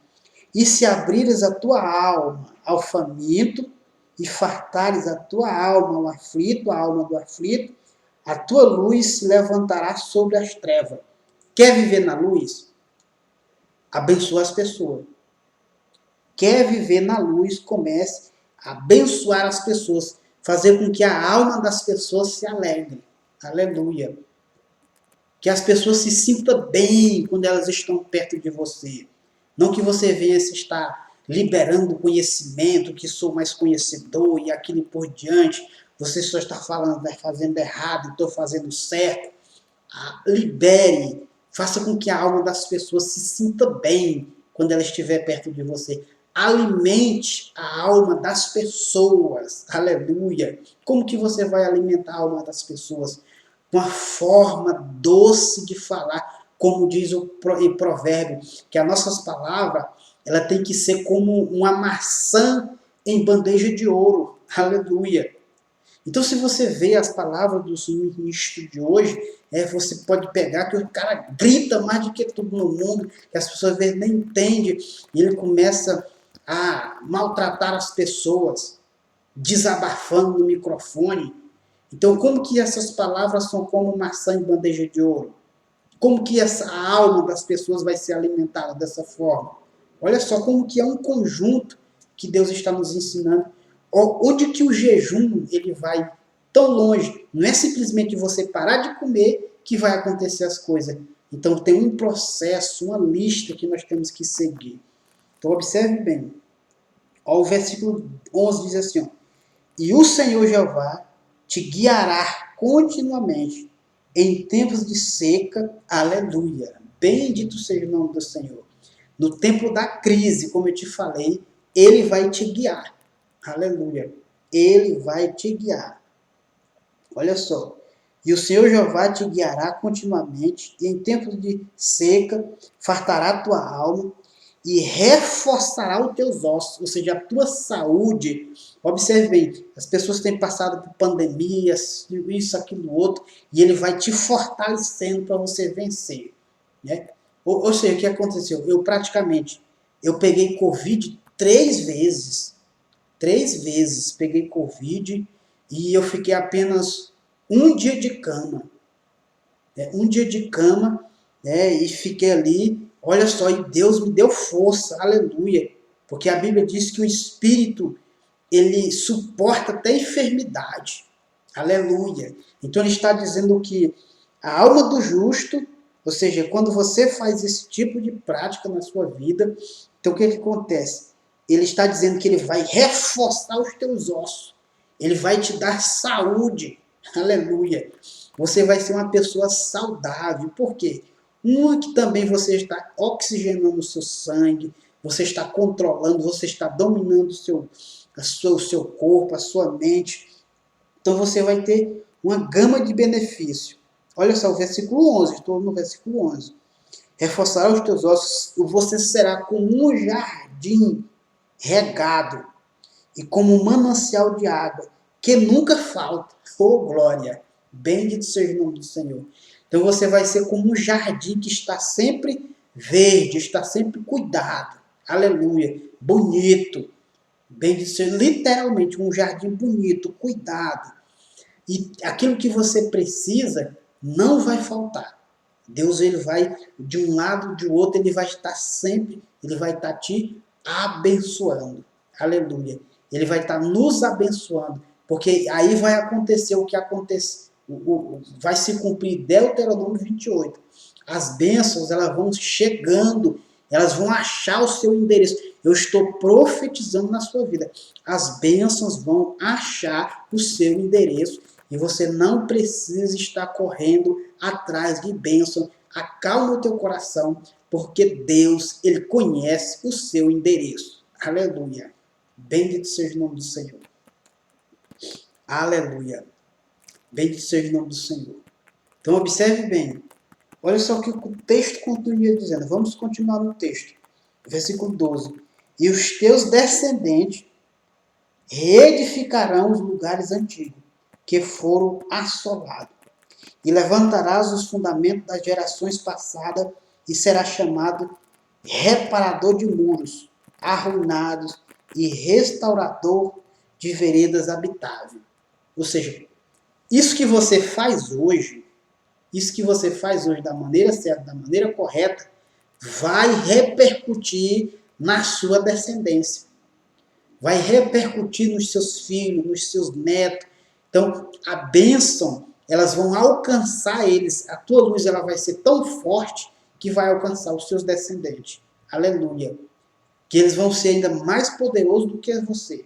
E se abrires a tua alma ao faminto, e fartares a tua alma ao aflito, a alma do aflito, a tua luz se levantará sobre as trevas. Quer viver na luz? Abençoa as pessoas. Quer viver na luz? Comece a abençoar as pessoas. Fazer com que a alma das pessoas se alegre. Aleluia. Que as pessoas se sintam bem quando elas estão perto de você. Não que você venha se estar liberando conhecimento, que sou mais conhecedor e aquilo por diante. Você só está falando, fazendo errado, estou fazendo certo. Libere. Faça com que a alma das pessoas se sinta bem quando ela estiver perto de você. Alimente a alma das pessoas. Aleluia. Como que você vai alimentar a alma das pessoas? Uma forma doce de falar. Como diz o provérbio, que as nossas palavras, ela tem que ser como uma maçã em bandeja de ouro. Aleluia. Então, se você vê as palavras dos ministros de hoje, você pode pegar que o cara grita mais do que tudo no mundo, que as pessoas às vezes nem entendem, e ele começa a maltratar as pessoas, desabafando no microfone. Então, como que essas palavras são como maçã em bandeja de ouro? Como que a alma das pessoas vai ser alimentada dessa forma? Olha só como que é um conjunto que Deus está nos ensinando. Onde que o jejum ele vai tão longe? Não é simplesmente você parar de comer que vai acontecer as coisas. Então tem um processo, uma lista que nós temos que seguir. Então observe bem. O versículo 11 diz assim, e o Senhor Jeová te guiará continuamente em tempos de seca, aleluia. Bendito seja o nome do Senhor. No tempo da crise, como eu te falei, Ele vai te guiar. Aleluia. Ele vai te guiar. Olha só. E o Senhor Jeová te guiará continuamente, e em tempos de seca, fartará a tua alma, e reforçará os teus ossos, ou seja, a tua saúde. Observe bem, as pessoas têm passado por pandemias, isso, aquilo, outro, e ele vai te fortalecendo para você vencer. Né? Ou seja, o que aconteceu? Eu peguei Covid 3 vezes. 3 vezes peguei Covid e eu fiquei apenas um dia de cama. Um dia de cama, e fiquei ali. Olha só, e Deus me deu força, aleluia. Porque a Bíblia diz que o espírito, ele suporta até enfermidade. Aleluia. Então ele está dizendo que a alma do justo, ou seja, quando você faz esse tipo de prática na sua vida, então o que acontece? Ele está dizendo que ele vai reforçar os teus ossos. Ele vai te dar saúde. Aleluia. Você vai ser uma pessoa saudável. Por quê? Uma que também você está oxigenando o seu sangue, você está controlando, você está dominando o seu corpo, a sua mente. Então você vai ter uma gama de benefícios. Olha só o versículo 11, estou no versículo 11. Reforçará os teus ossos, você será como um jardim regado e como um manancial de água, que nunca falta. Oh, glória! Bendito seja o nome do Senhor. Então você vai ser como um jardim que está sempre verde, está sempre cuidado. Aleluia! Bonito. Bendito seja, literalmente, um jardim bonito, cuidado. E aquilo que você precisa não vai faltar. Deus, ele vai de um lado, de outro, ele vai estar sempre, ele vai estar te abençoando. Aleluia. Ele vai estar nos abençoando, porque aí vai acontecer o que acontece, vai se cumprir Deuteronômio 28. As bênçãos, elas vão chegando, elas vão achar o seu endereço. Eu estou profetizando na sua vida. As bênçãos vão achar o seu endereço e você não precisa estar correndo atrás de bênção. Acalma o teu coração, porque Deus, ele conhece o seu endereço. Aleluia. Bendito seja o nome do Senhor. Aleluia. Bendito seja o nome do Senhor. Então observe bem. Olha só o que o texto continua dizendo. Vamos continuar no texto. Versículo 12. E os teus descendentes reedificarão os lugares antigos, que foram assolados. E levantarás os fundamentos das gerações passadas, e será chamado reparador de muros arruinados e restaurador de veredas habitáveis. Ou seja, isso que você faz hoje, da maneira certa, da maneira correta, vai repercutir na sua descendência. Vai repercutir nos seus filhos, nos seus netos. Então, a bênção, elas vão alcançar eles. A tua luz, ela vai ser tão forte que vai alcançar os seus descendentes. Aleluia. Que eles vão ser ainda mais poderosos do que você.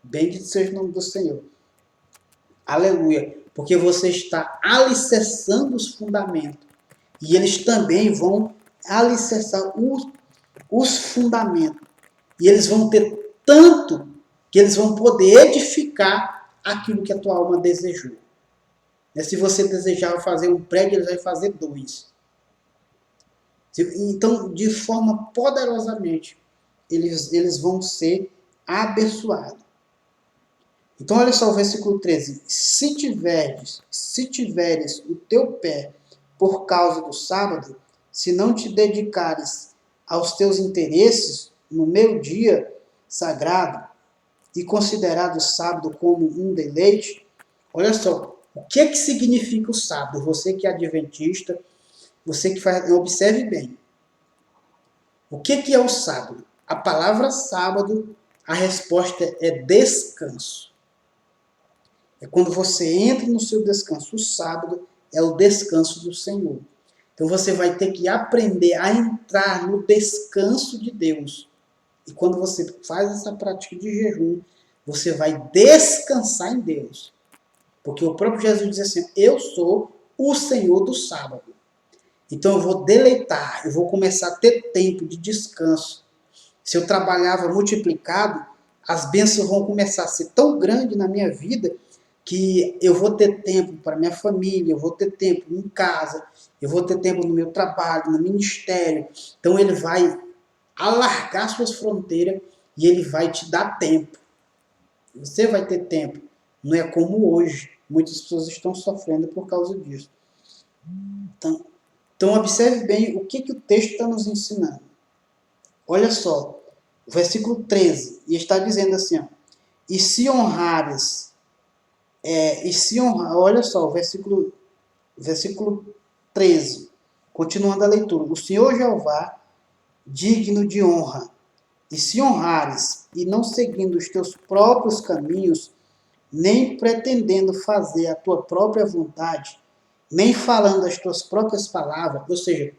Bendito seja o nome do Senhor. Aleluia. Porque você está alicerçando os fundamentos. E eles também vão alicerçar os fundamentos. E eles vão ter tanto que eles vão poder edificar aquilo que a tua alma desejou. Se você desejava fazer um prédio, ele vai fazer 2. Então, de forma poderosamente, eles vão ser abençoados. Então, olha só o versículo 13. Se tiveres o teu pé por causa do sábado, se não te dedicares aos teus interesses no meu dia sagrado e considerado o sábado como um deleite, olha só, o que é que significa o sábado? Você que é adventista, você que faz, observe bem. O que é o sábado? A palavra sábado, a resposta é descanso. É quando você entra no seu descanso. O sábado é o descanso do Senhor. Então você vai ter que aprender a entrar no descanso de Deus. E quando você faz essa prática de jejum, você vai descansar em Deus. Porque o próprio Jesus diz assim, eu sou o Senhor do sábado. Então eu vou deleitar, eu vou começar a ter tempo de descanso. Se eu trabalhava multiplicado, as bênçãos vão começar a ser tão grandes na minha vida que eu vou ter tempo para minha família, eu vou ter tempo em casa, eu vou ter tempo no meu trabalho, no ministério. Então ele vai alargar suas fronteiras e ele vai te dar tempo. Você vai ter tempo. Não é como hoje. Muitas pessoas estão sofrendo por causa disso. Então observe bem o que o texto está nos ensinando. Olha só, o versículo 13, e está dizendo assim, ó, e se honrares, olha só, o versículo 13, continuando a leitura, o Senhor Jeová, digno de honra, E se honrares, e não seguindo os teus próprios caminhos, nem pretendendo fazer a tua própria vontade, nem falando as tuas próprias palavras, ou seja,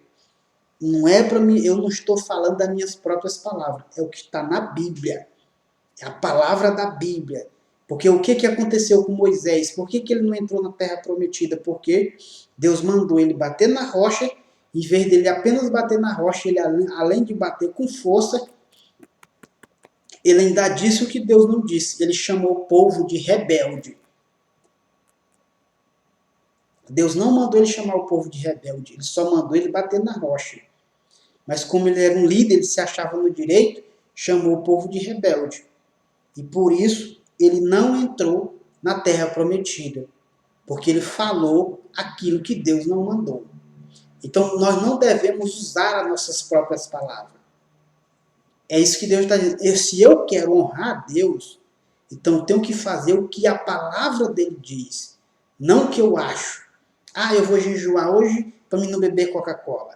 não é para mim, eu não estou falando das minhas próprias palavras, é o que está na Bíblia, é a palavra da Bíblia. Porque o que aconteceu com Moisés? Por que ele não entrou na terra prometida? Porque Deus mandou ele bater na rocha, em vez dele apenas bater na rocha, ele além de bater com força, ele ainda disse o que Deus não disse. Ele chamou o povo de rebelde. Deus não mandou ele chamar o povo de rebelde, ele só mandou ele bater na rocha. Mas como ele era um líder, ele se achava no direito, chamou o povo de rebelde. E por isso ele não entrou na terra prometida, porque ele falou aquilo que Deus não mandou. Então nós não devemos usar as nossas próprias palavras. É isso que Deus está dizendo. Se eu quero honrar a Deus, então eu tenho que fazer o que a palavra dele diz, não o que eu acho. Eu vou jejuar hoje para mim não beber Coca-Cola.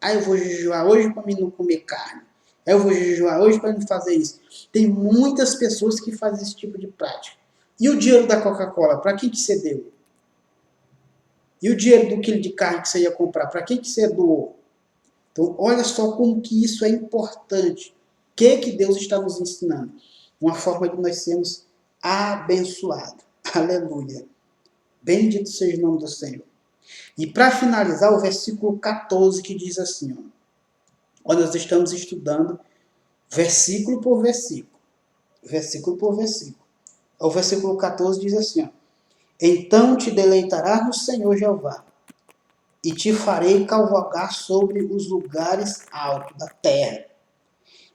Eu vou jejuar hoje para mim não comer carne. Eu vou jejuar hoje para não fazer isso. Tem muitas pessoas que fazem esse tipo de prática. E o dinheiro da Coca-Cola, para quem que você deu? E o dinheiro do quilo de carne que você ia comprar, para quem que você doou? Então, olha só como que isso é importante. O que Deus está nos ensinando? Uma forma de nós sermos abençoados. Aleluia. Bendito seja o nome do Senhor. E para finalizar, o versículo 14 que diz assim, ó, nós estamos estudando versículo por versículo. Versículo por versículo. O versículo 14 diz assim, ó, então te deleitarás no Senhor Jeová, e te farei cavalgar sobre os lugares altos da terra,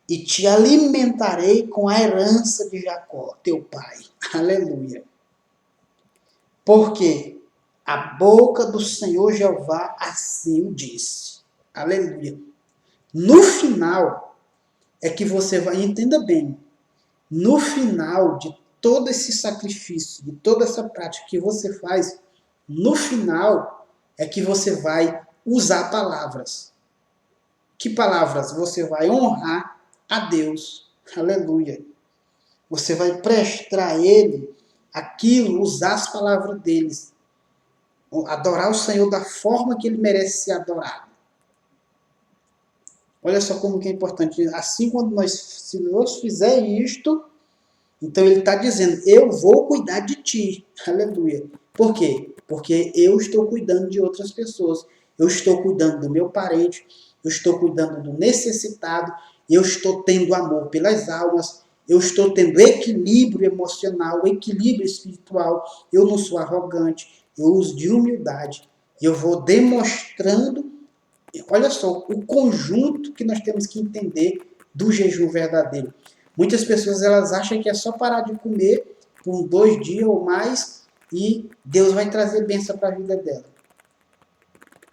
e te alimentarei com a herança de Jacó, teu pai. Aleluia. Porque a boca do Senhor Jeová assim o disse. Aleluia. No final, é que você vai, entenda bem, no final de todo esse sacrifício, de toda essa prática que você faz, no final é que você vai usar palavras. Que palavras? Você vai honrar a Deus. Aleluia. Você vai prestar a Ele aquilo, usar as palavras deles. Adorar o Senhor da forma que Ele merece ser adorado. Olha só como que é importante. Assim, se nós fizer isto, então Ele está dizendo, eu vou cuidar de ti. Aleluia. Por quê? Porque eu estou cuidando de outras pessoas. Eu estou cuidando do meu parente. Eu estou cuidando do necessitado. Eu estou tendo amor pelas almas. Eu estou tendo equilíbrio emocional, equilíbrio espiritual. Eu não sou arrogante. Eu uso de humildade. E eu vou demonstrando. Olha só, o conjunto que nós temos que entender do jejum verdadeiro. Muitas pessoas elas acham que é só parar de comer por 2 dias ou mais e Deus vai trazer bênção para a vida dela.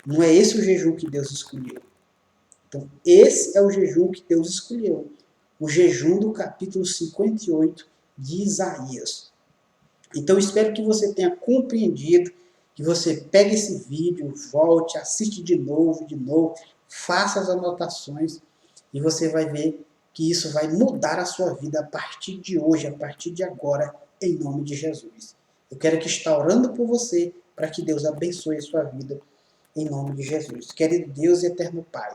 Não é esse o jejum que Deus escolheu. Então, esse é o jejum que Deus escolheu. O jejum do capítulo 58 de Isaías. Então, espero que você tenha compreendido, que você pegue esse vídeo, volte, assiste de novo, faça as anotações e você vai ver que isso vai mudar a sua vida a partir de hoje, a partir de agora, em nome de Jesus. Eu quero que estar orando por você para que Deus abençoe a sua vida em nome de Jesus. Querido Deus e eterno Pai,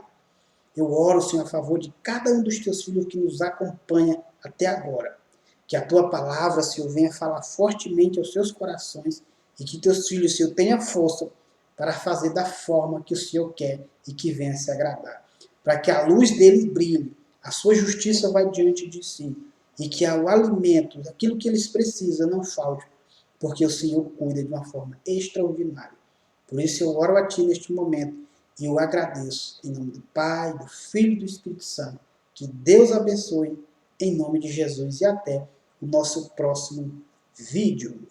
eu oro, Senhor, a favor de cada um dos teus filhos que nos acompanha até agora. Que a tua palavra, Senhor, venha falar fortemente aos seus corações e que teus filhos, Senhor, tenham força para fazer da forma que o Senhor quer e que venha se agradar. Para que a luz deles brilhe, a sua justiça vai diante de si e que o alimento, aquilo que eles precisam, não falte, porque o Senhor cuida de uma forma extraordinária. Por isso eu oro a Ti neste momento e eu agradeço em nome do Pai, do Filho e do Espírito Santo. Que Deus abençoe em nome de Jesus e até o nosso próximo vídeo.